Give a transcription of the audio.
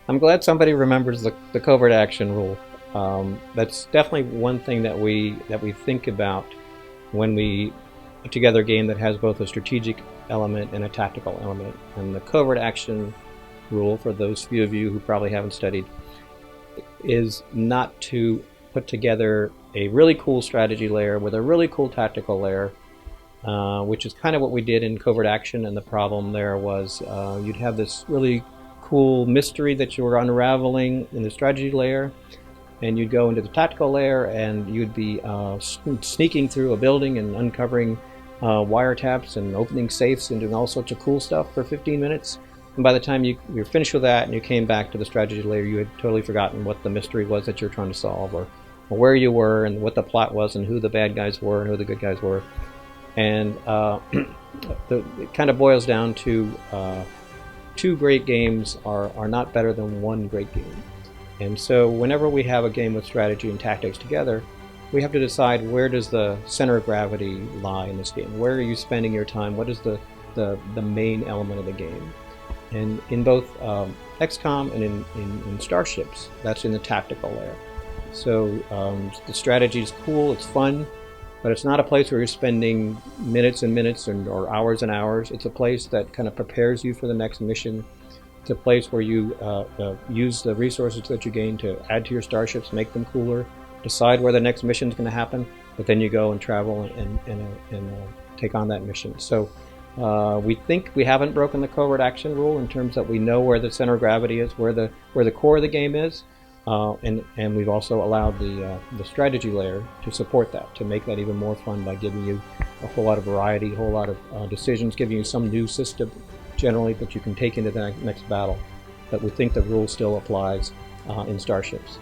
I'm glad somebody remembers the covert action rule. That's definitely one thing that we think about when we put together a game that has both a strategic element and a tactical element. And the covert action rule, for those few of you who probably haven't studied, is not to put together a really cool strategy layer with a really cool tactical layer, which is kind of what we did in covert action. And the problem there was you'd have this really cool mystery that you were unraveling in the strategy layer, and you'd go into the tactical layer and you'd be sneaking through a building and uncovering wiretaps and opening safes and doing all sorts of cool stuff for 15 minutes. And by the time you're finished with that and you came back to the strategy layer, you had totally forgotten what the mystery was that you're trying to solve, or where you were and what the plot was and who the bad guys were and who the good guys were. And it kind of boils down to two great games are not better than one great game. And so whenever we have a game with strategy and tactics together, we have to decide, where does the center of gravity lie in this game? Where are you spending your time? What is the main element of the game? And in both XCOM and in Starships, that's in the tactical layer. So the strategy is cool, it's fun, but it's not a place where you're spending minutes and minutes or hours and hours. It's a place that kind of prepares you for the next mission. It's a place where you use the resources that you gain to add to your starships, make them cooler, decide where the next mission is going to happen, but then you go and travel and take on that mission. So we think we haven't broken the covert action rule in terms that we know where the center of gravity is, where the core of the game is, and we've also allowed the strategy layer to support that, to make that even more fun by giving you a whole lot of variety, a whole lot of decisions, giving you some new system generally that you can take into the next battle. But we think the rule still applies in Starships.